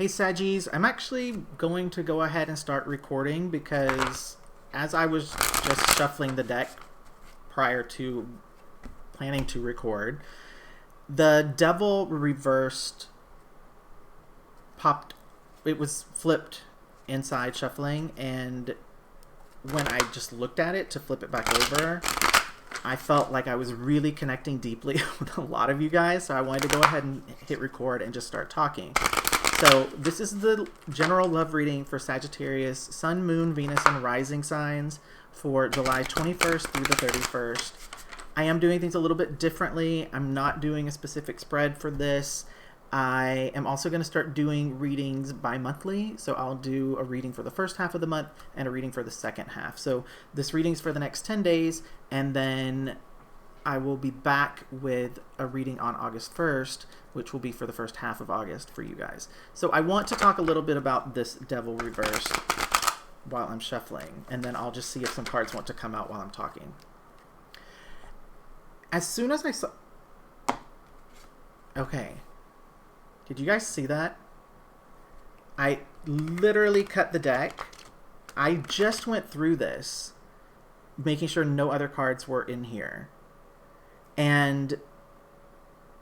Hey Saggies, I'm actually going to go ahead and start recording because as I was just shuffling the deck prior to planning to record, the devil reversed popped, it was flipped inside shuffling, and when I just looked at it to flip it back over, I felt like I was really connecting deeply with a lot of you guys, so I wanted to go ahead and hit record and just start talking. So this is the general love reading for Sagittarius, Sun, Moon, Venus, and Rising signs for July 21st through the 31st. I am doing things a little bit differently. I'm not doing a specific spread for this. I am also going to start doing readings bi-monthly, so I'll do a reading for the first half of the month and a reading for the second half. So this reading's for the next 10 days, and then I will be back with a reading on August 1st, which will be for the first half of August for you guys. So I want to talk a little bit about this devil reverse while I'm shuffling, and then I'll just see if some cards want to come out while I'm talking. As soon as I saw... Okay. Did you guys see that? I literally cut the deck. I just went through this, making sure no other cards were in here. And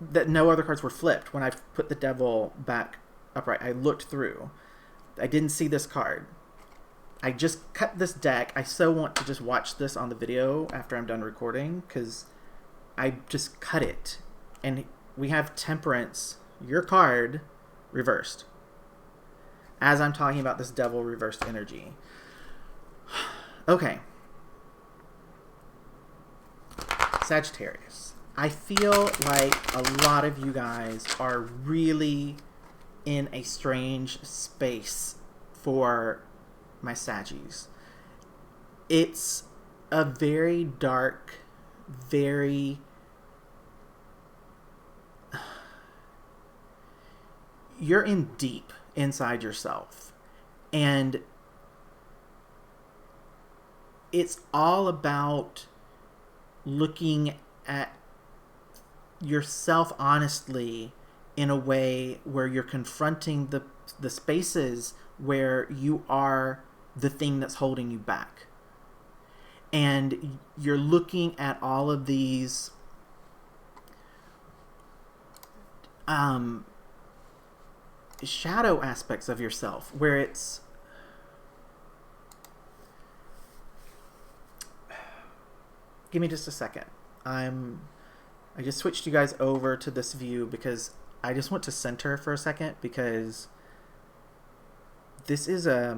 that no other cards were flipped when I put the devil back upright. I looked through. I didn't see this card. I just cut this deck. I so want to just watch this on the video after I'm done recording, because I just cut it. And we have Temperance, your card, reversed, as I'm talking about this devil reversed energy. Okay. Sagittarius. I feel like a lot of you guys are really in a strange space for my Saggies. It's a very dark, very... You're in deep inside yourself, and it's all about looking at yourself honestly in a way where you're confronting the spaces where you are the thing that's holding you back. And you're looking at all of these shadow aspects of yourself where it's... Give me just a second. I just switched you guys over to this view because I just want to center for a second, because this is a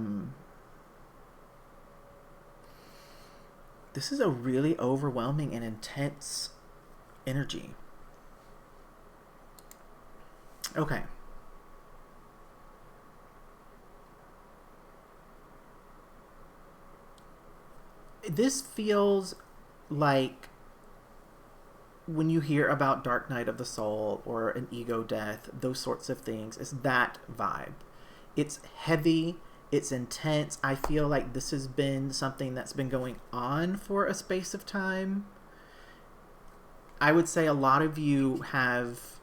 really overwhelming and intense energy. Okay. This feels like when you hear about Dark Night of the Soul or an ego death, those sorts of things, it's that vibe. It's heavy, it's intense. I feel like this has been something that's been going on for a space of time. I would say a lot of you have...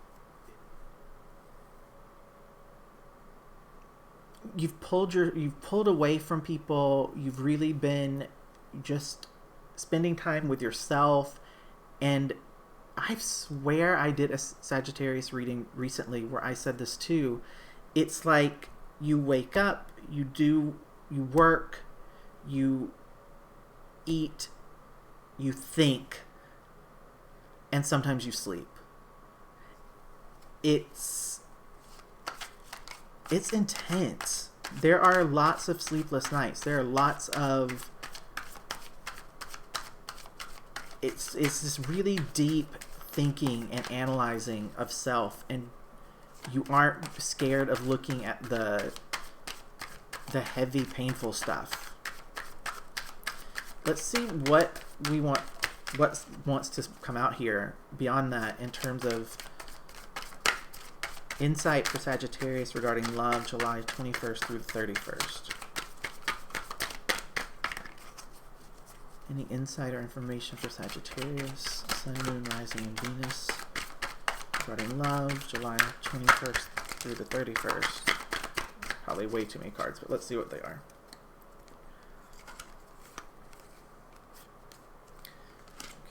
You've pulled away from people. You've really been just spending time with yourself. And I swear I did a Sagittarius reading recently where I said this too. It's like you wake up, you work, you eat, you think, and sometimes you sleep. It's intense. There are lots of sleepless nights. There are lots of... It's this really deep thinking and analyzing of self, and you aren't scared of looking at the heavy, painful stuff. Let's see what wants to come out here beyond that in terms of insight for Sagittarius regarding love, July 21st through the 31st. Any insight or information for Sagittarius, Sun, Moon, Rising, and Venus regarding love, July 21st through the 31st. probably way too many cards, but let's see what they are.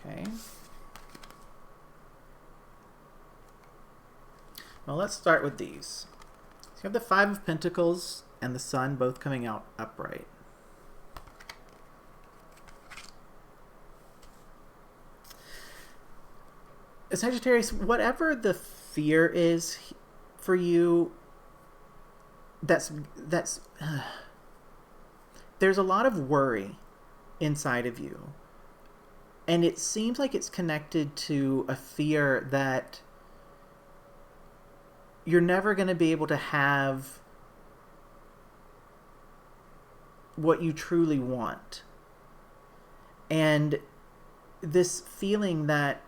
Okay. Well, let's start with these. So you have the Five of Pentacles and the Sun both coming out upright. Sagittarius, whatever the fear is for you, there's a lot of worry inside of you. And it seems like it's connected to a fear that you're never going to be able to have what you truly want. And this feeling that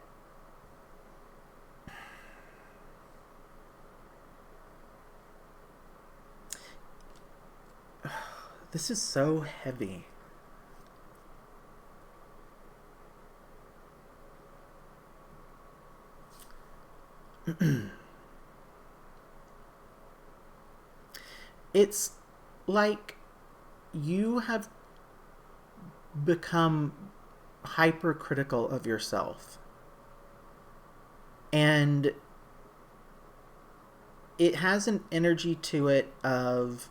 this is so heavy. It's like you have become hypercritical of yourself. And it has an energy to it of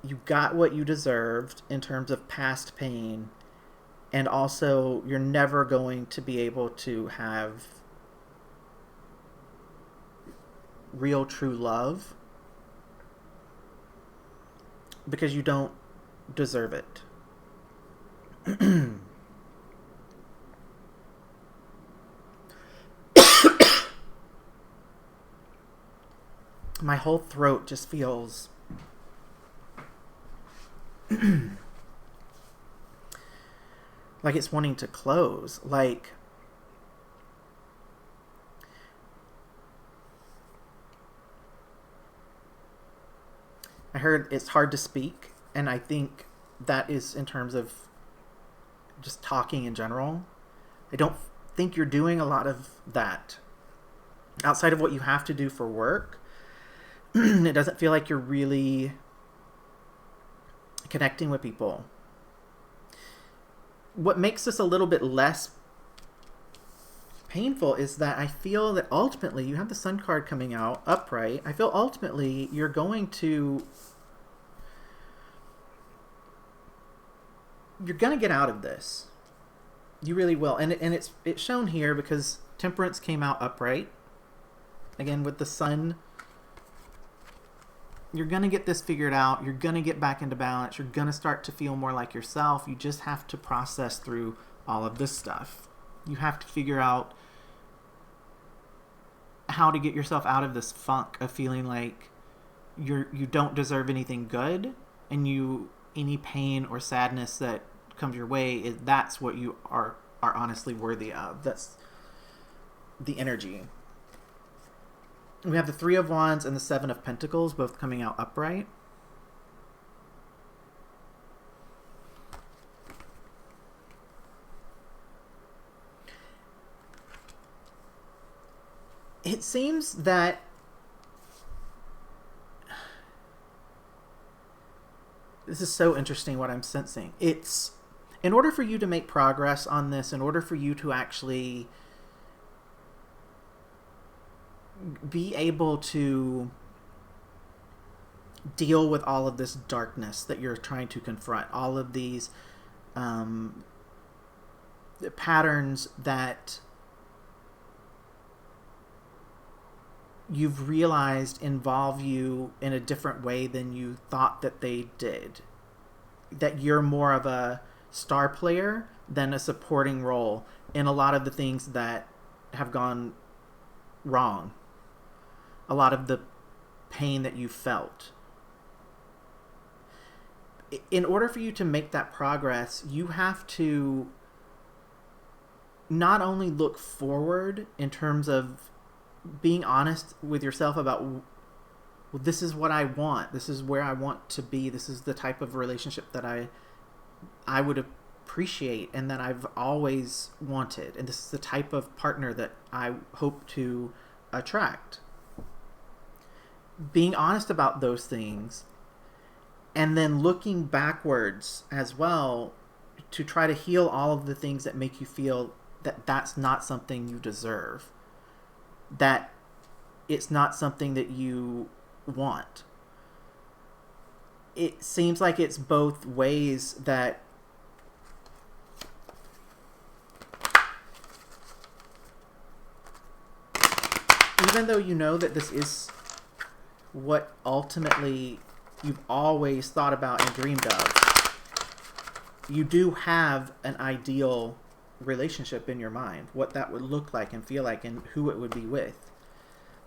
you got what you deserved in terms of past pain, and also you're never going to be able to have real true love because you don't deserve it. My whole throat just feels like it's wanting to close. Like I heard it's hard to speak, and I think that is in terms of just talking in general. I don't think you're doing a lot of that outside of what you have to do for work. It doesn't feel like you're really connecting with people. What makes this a little bit less painful is that I feel that ultimately you have the Sun card coming out upright. I feel ultimately you're going to get out of this. You really will. And it's shown here because Temperance came out upright. Again, with the Sun, you're going to get this figured out. You're going to get back into balance. You're going to start to feel more like yourself. You just have to process through all of this stuff. You have to figure out how to get yourself out of this funk of feeling like you don't deserve anything good, and any pain or sadness that comes your way, that's what you are honestly worthy of. That's the energy. We have the Three of Wands and the Seven of Pentacles both coming out upright. It seems that this is so interesting what I'm sensing. It's in order for you to make progress on this, in order for you to actually be able to deal with all of this darkness that you're trying to confront, all of these patterns that you've realized involve you in a different way than you thought that they did. That you're more of a star player than a supporting role in a lot of the things that have gone wrong. A lot of the pain that you felt. In order for you to make that progress, you have to not only look forward in terms of being honest with yourself about, well, this is what I want. This is where I want to be. This is the type of relationship that I would appreciate and that I've always wanted. And this is the type of partner that I hope to attract. being honest about those things, and then looking backwards as well to try to heal all of the things that make you feel that that's not something you deserve, that it's not something that you want. It seems like it's both ways, that even though you know that this is what ultimately you've always thought about and dreamed of, you do have an ideal relationship in your mind, what that would look like and feel like and who it would be with.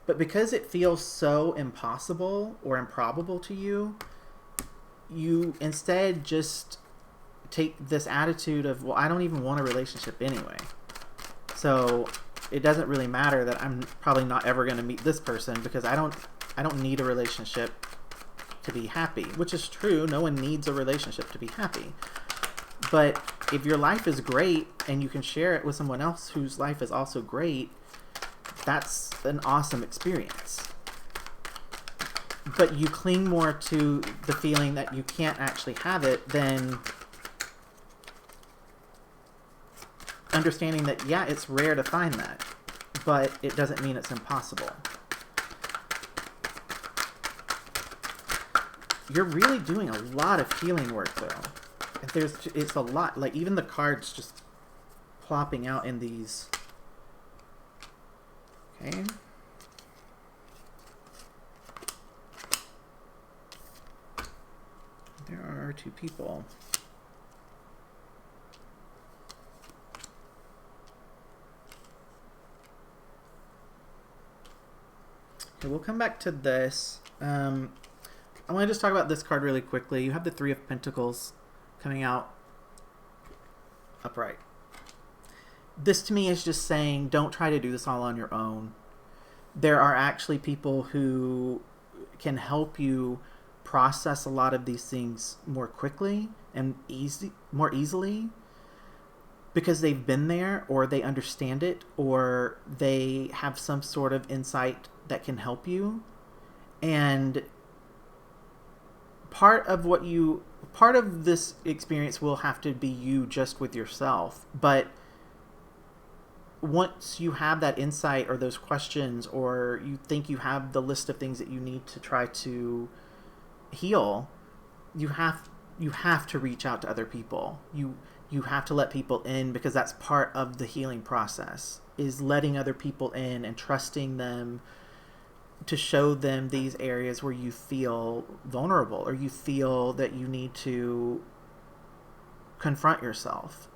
But because it feels so impossible or improbable to you, you instead just take this attitude of, well, I don't even want a relationship anyway. So it doesn't really matter that I'm probably not ever going to meet this person, because I don't need a relationship to be happy, which is true. No one needs a relationship to be happy. But if your life is great and you can share it with someone else whose life is also great, that's an awesome experience. But you cling more to the feeling that you can't actually have it than understanding that, yeah, it's rare to find that, but it doesn't mean it's impossible. You're really doing a lot of healing work, though. It's a lot. Like, even the cards just plopping out in these. Okay. There are two people. Okay, we'll come back to this. I want to just talk about this card really quickly. You have the Three of Pentacles coming out upright. This to me is just saying, don't try to do this all on your own. There are actually people who can help you process a lot of these things more quickly and more easily, because they've been there, or they understand it, or they have some sort of insight that can help you. And part of this experience will have to be you just with yourself. But once you have that insight or those questions, or you think you have the list of things that you need to try to heal, you have to reach out to other people. You have to let people in, because that's part of the healing process, is letting other people in and trusting them to show them these areas where you feel vulnerable, or you feel that you need to confront yourself.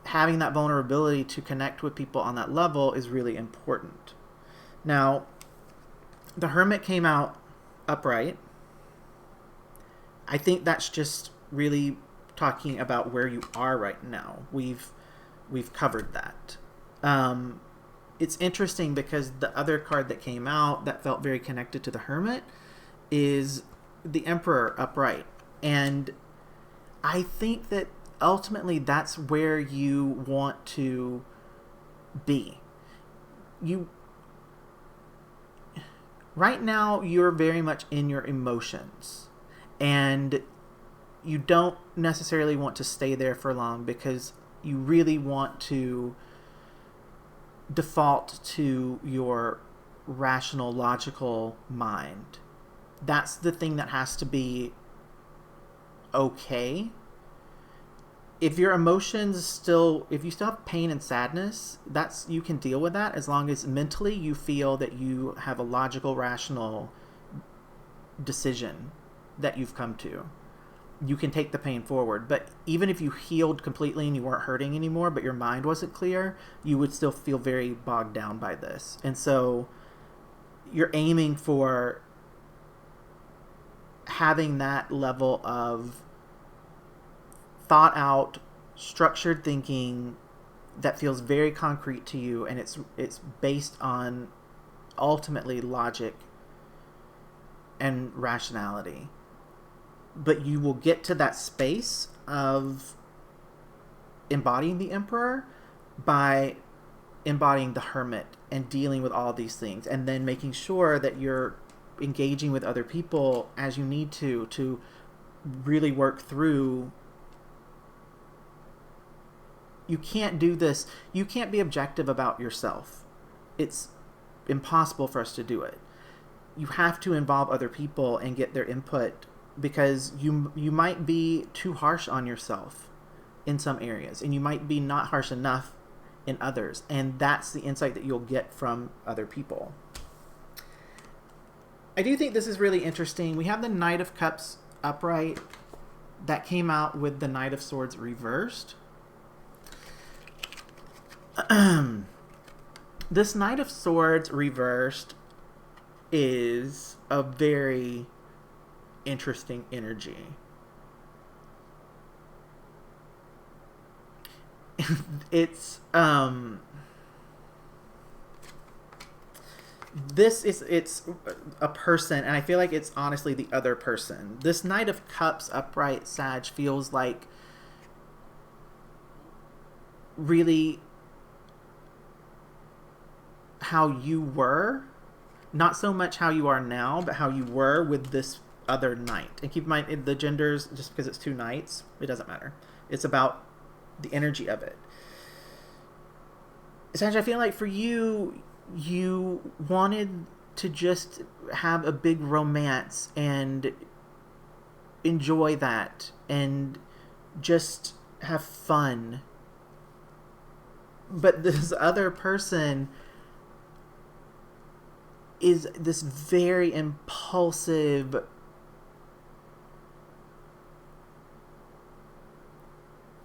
Having that vulnerability to connect with people on that level is really important. Now, the Hermit came out upright. I think that's just really talking about where you are right now. We've covered that. It's interesting because the other card that came out that felt very connected to the Hermit is the Emperor upright. And I think that ultimately that's where you want to be. Right now, you're very much in your emotions, and you don't necessarily want to stay there for long, because you really want to default to your rational, logical mind. That's the thing that has to be okay. If your emotions if you still have pain and sadness, you can deal with that, as long as mentally you feel that you have a logical, rational decision that you've come to. You can take the pain forward. But even if you healed completely and you weren't hurting anymore, but your mind wasn't clear, you would still feel very bogged down by this. And so you're aiming for having that level of thought out, structured thinking that feels very concrete to you, and it's based on ultimately logic and rationality. But you will get to that space of embodying the Emperor by embodying the Hermit and dealing with all these things, and then making sure that you're engaging with other people as you need to really work through. You can't do this. You can't be objective about yourself. It's impossible for us to do it. You have to involve other people and get their input, because you might be too harsh on yourself in some areas, and you might be not harsh enough in others, and that's the insight that you'll get from other people. I do think this is really interesting. We have the Knight of Cups upright that came out with the Knight of Swords reversed. This Knight of Swords reversed is a very interesting energy. It's it's a person, and I feel like it's honestly the other person. This Knight of Cups upright, Sag, feels like really how you were, not so much how you are now, but how you were with this other knight. And keep in mind, the genders, just because it's two knights, it doesn't matter. It's about the energy of it. Sag, I feel like for you, you wanted to just have a big romance and enjoy that and just have fun. But this other person is this very impulsive,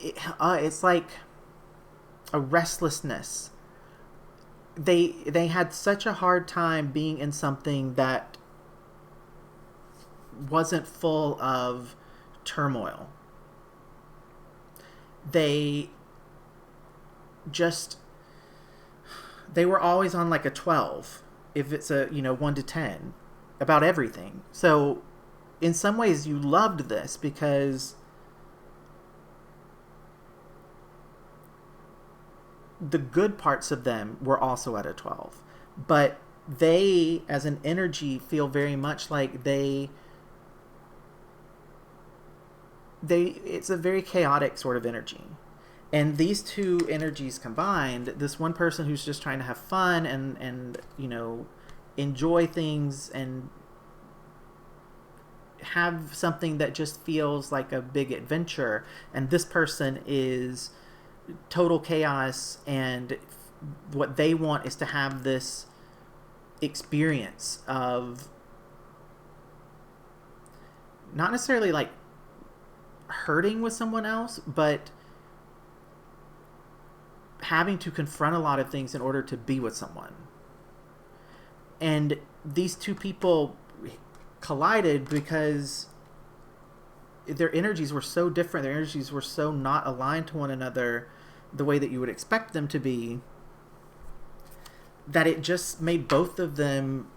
it's like a restlessness. They had such a hard time being in something that wasn't full of turmoil. They were always on like a 12 if it's a 1 to 10 about everything. So in some ways you loved this because the good parts of them were also at a 12, but they as an energy feel very much like it's a very chaotic sort of energy. And these two energies combined, this one person who's just trying to have fun and enjoy things and have something that just feels like a big adventure, and this person is total chaos, and what they want is to have this experience of not necessarily like hurting with someone else, but having to confront a lot of things in order to be with someone. And these two people collided because their energies were so different. Their energies were so not aligned to one another the way that you would expect them to be, that it just made both of them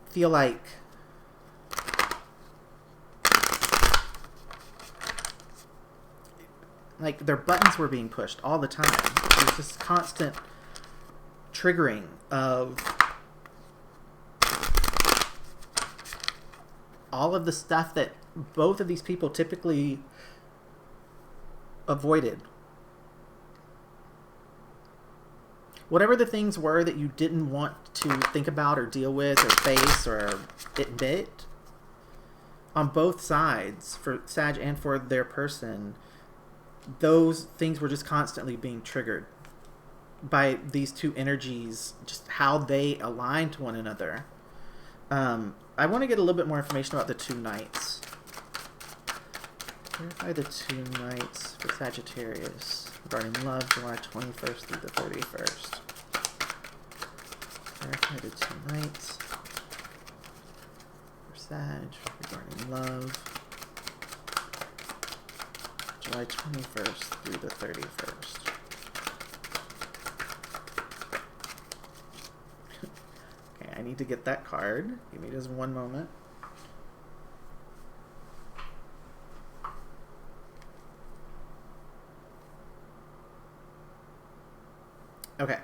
feel like their buttons were being pushed all the time. There's this constant triggering of all of the stuff that both of these people typically avoided. Whatever the things were that you didn't want to think about or deal with or face or admit, on both sides, for Sag and for their person, those things were just constantly being triggered by these two energies, just how they align to one another. I want to get a little bit more information about the two knights. Verify the two knights for Sagittarius regarding love, July 21st through the 31st. Verify the two knights for Sag regarding love, July 21st through the 31st. Okay, I need to get that card. Give me just one moment. Okay.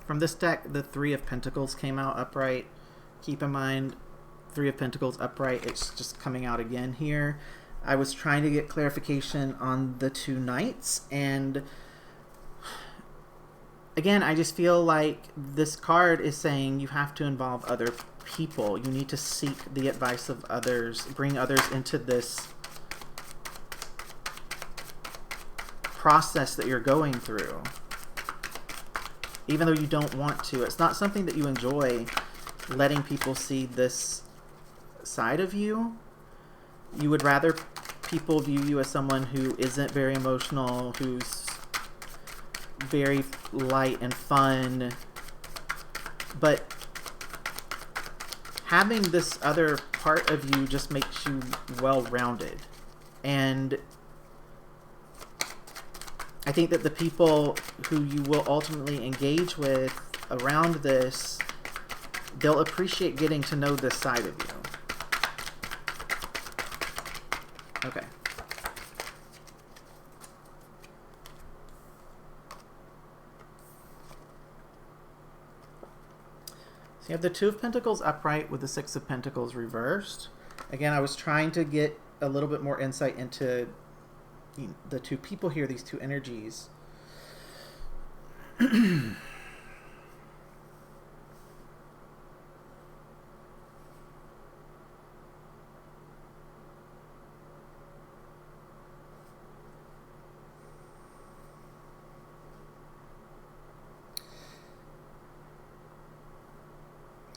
From this deck, the Three of Pentacles came out upright. Keep in mind, Three of Pentacles upright, it's just coming out again here. I was trying to get clarification on the two Knights, and again, I just feel like this card is saying you have to involve other people. You need to seek the advice of others, bring others into this process that you're going through. Even though you don't want to. It's not something that you enjoy, letting people see this side of you. You would rather people view you as someone who isn't very emotional, who's very light and fun. But having this other part of you just makes you well-rounded. And I think that the people who you will ultimately engage with around this, they'll appreciate getting to know this side of you. Okay. So you have the Two of Pentacles upright with the Six of Pentacles reversed. Again, I was trying to get a little bit more insight into the two people here, these two energies.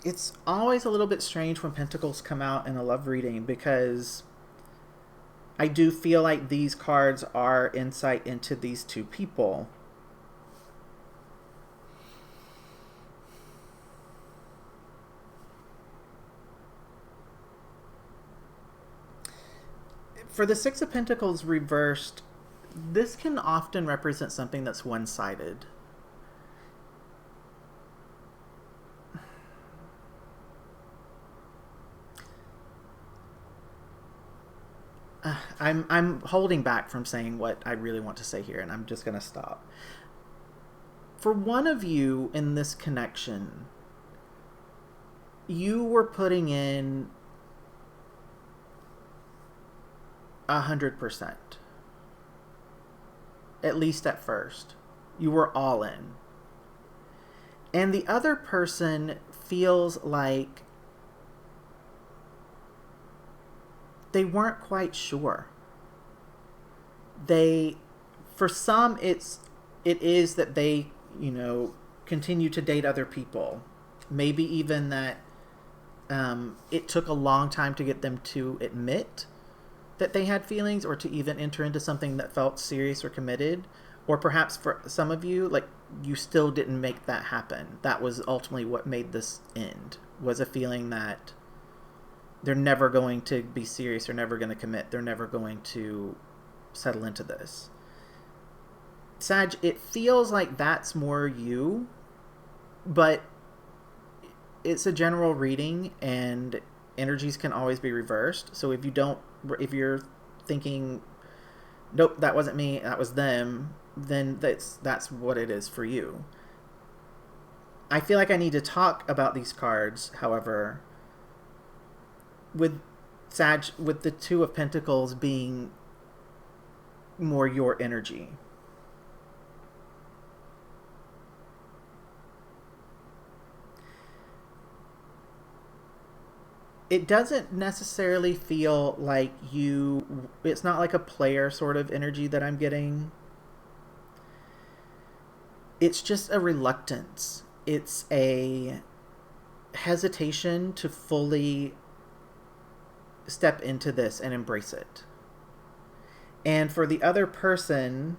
It's always a little bit strange when Pentacles come out in a love reading, because I do feel like these cards are insight into these two people. For the Six of Pentacles reversed, this can often represent something that's one-sided. I'm holding back from saying what I really want to say here, and I'm just going to stop. For one of you in this connection, you were putting in 100%. At least at first. You were all in. And the other person feels like they weren't quite sure. For some, it is that they, continue to date other people. Maybe even that it took a long time to get them to admit that they had feelings, or to even enter into something that felt serious or committed. Or perhaps for some of you, like, you still didn't make that happen. That was ultimately what made this end, was a feeling that they're never going to be serious, they're never going to commit, they're never going to settle into this. Sag, it feels like that's more you, but it's a general reading, and energies can always be reversed. So if you're thinking, nope, that wasn't me, that was them, then that's what it is for you. I feel like I need to talk about these cards, however, with the Two of Pentacles being more your energy. It doesn't necessarily feel like it's not like a player sort of energy that I'm getting. It's just a reluctance. It's a hesitation to fully step into this and embrace it. And for the other person,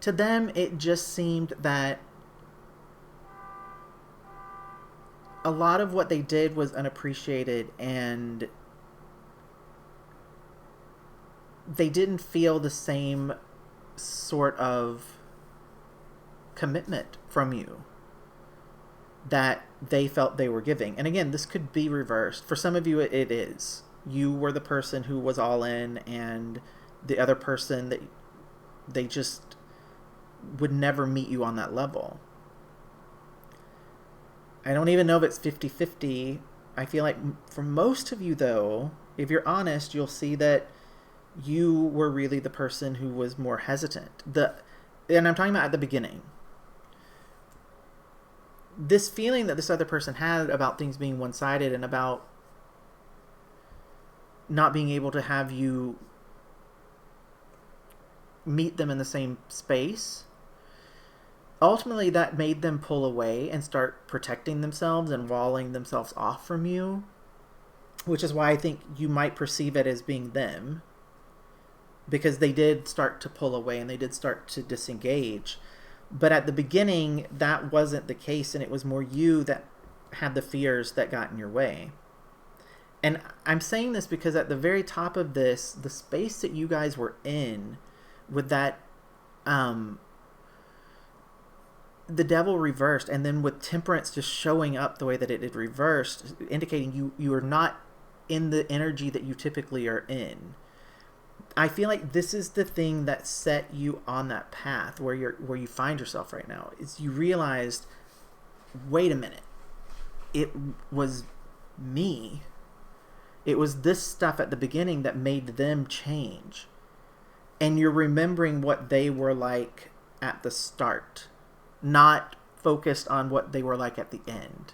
to them, it just seemed that a lot of what they did was unappreciated, and they didn't feel the same sort of commitment from you that they felt they were giving. And again, this could be reversed. For some of you, it is. You were the person who was all in, and the other person that They just would never meet you on that level. I don't even know if it's 50-50. I feel like for most of you, though, if you're honest, you'll see that you were really the person who was more hesitant. And I'm talking about at the beginning. This feeling that this other person had about things being one-sided and about not being able to have you meet them in the same space, ultimately that made them pull away and start protecting themselves and walling themselves off from you, which is why I think you might perceive it as being them, because they did start to pull away and they did start to disengage. But at the beginning, that wasn't the case, and it was more you that had the fears that got in your way. And I'm saying this because at the very top of this, the space that you guys were in with that, the devil reversed, and then with temperance just showing up the way that it reversed, indicating you are not in the energy that you typically are in. I feel like this is the thing that set you on that path where you find yourself right now. Is you realized, wait a minute, it was me. It was this stuff at the beginning that made them change. And you're remembering what they were like at the start, not focused on what they were like at the end.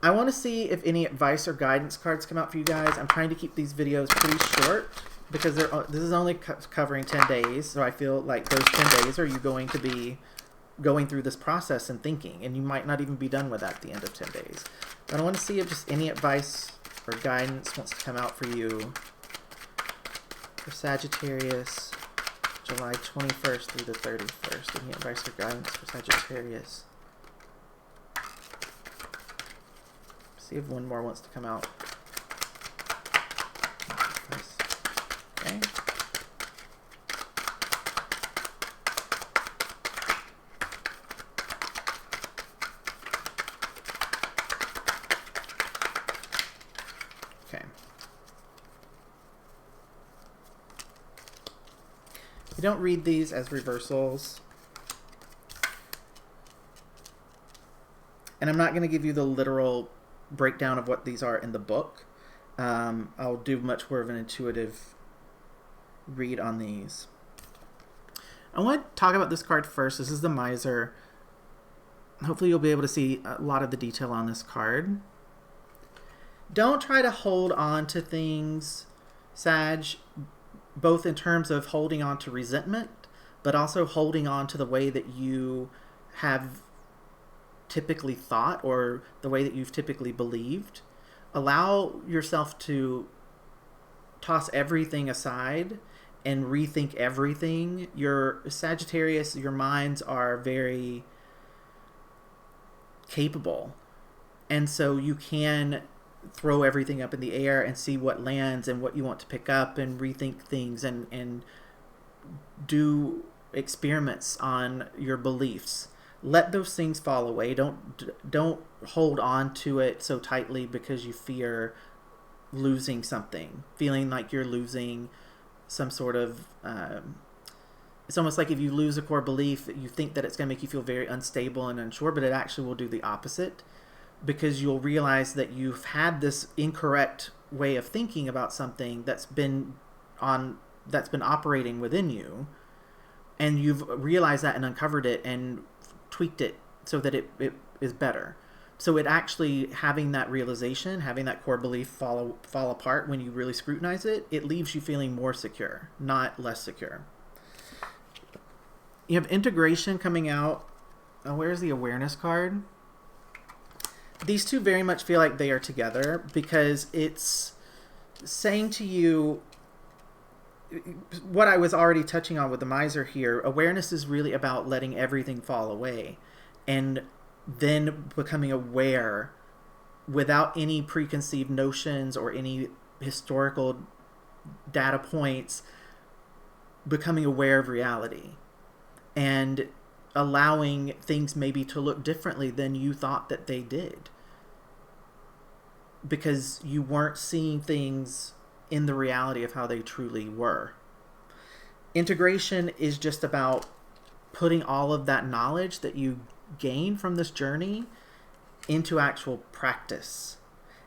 I want to see if any advice or guidance cards come out for you guys. I'm trying to keep these videos pretty short because this is only covering 10 days. So I feel like those 10 days are you going to be going through this process and thinking, and you might not even be done with that at the end of 10 days. But I want to see if just any advice or guidance wants to come out for you for Sagittarius, July 21st through the 31st. Any advice or guidance for Sagittarius? See if one more wants to come out. Okay. Okay. You don't read these as reversals. And I'm not going to give you the literal breakdown of what these are in the book. I'll do much more of an intuitive read on these. I want to talk about this card first. This is the Miser. Hopefully you'll be able to see a lot of the detail on this card. Don't try to hold on to things, Sag, both in terms of holding on to resentment, but also holding on to the way that you have typically thought or the way that you've typically believed. Allow yourself to toss everything aside and rethink everything. Your Sagittarius, your minds are very capable, and so you can throw everything up in the air and see what lands and what you want to pick up and rethink things and do experiments on your beliefs. Let those things fall away. Don't hold on to it so tightly because you fear losing something, feeling like you're losing some sort of it's almost like if you lose a core belief, you think that it's going to make you feel very unstable and unsure, but it actually will do the opposite, because you'll realize that you've had this incorrect way of thinking about something that's been operating within you, and you've realized that and uncovered it and tweaked it so that it is better. So it actually, having that realization, having that core belief fall apart when you really scrutinize it, it leaves you feeling more secure, not less secure. You have integration coming out. Oh, where's the awareness card? These two very much feel like they are together, because it's saying to you what I was already touching on with the Miser here. Awareness is really about letting everything fall away and then becoming aware without any preconceived notions or any historical data points, becoming aware of reality and allowing things maybe to look differently than you thought that they did, because you weren't seeing things in the reality of how they truly were. Integration is just about putting all of that knowledge that you gain from this journey into actual practice.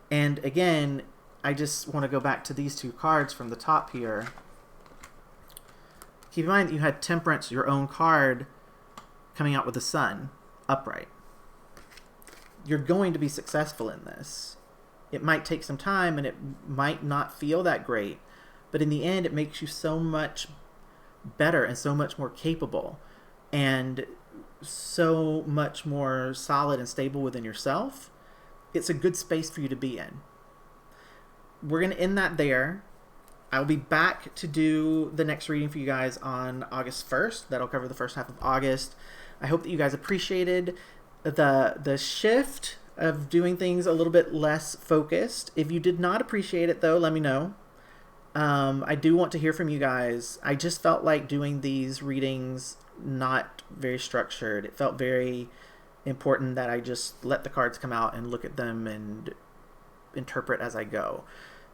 And again, I just want to go back to these two cards from the top here. Keep in mind that you had Temperance, your own card, coming out with the Sun, upright. You're going to be successful in this. It might take some time and it might not feel that great, but in the end, it makes you so much better and so much more capable and so much more solid and stable within yourself. It's a good space for you to be in. We're going to end that there. I'll be back to do the next reading for you guys on August 1st. That'll cover the first half of August. I hope that you guys appreciated the shift of doing things a little bit less focused. If you did not appreciate it, though, let me know. I do want to hear from you guys. I just felt like doing these readings not very structured. It felt very important that I just let the cards come out and look at them and interpret as I go.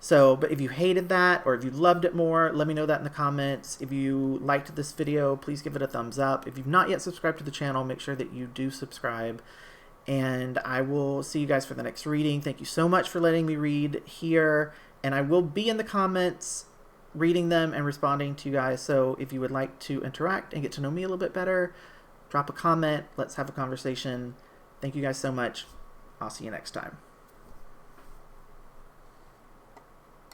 So, but if you hated that or if you loved it more, let me know that in the comments. If you liked this video, please give it a thumbs up. If you've not yet subscribed to the channel, make sure that you do subscribe. And I will see you guys for the next reading. Thank you so much for letting me read here. And I will be in the comments reading them and responding to you guys. So if you would like to interact and get to know me a little bit better, drop a comment. Let's have a conversation. Thank you guys so much. I'll see you next time.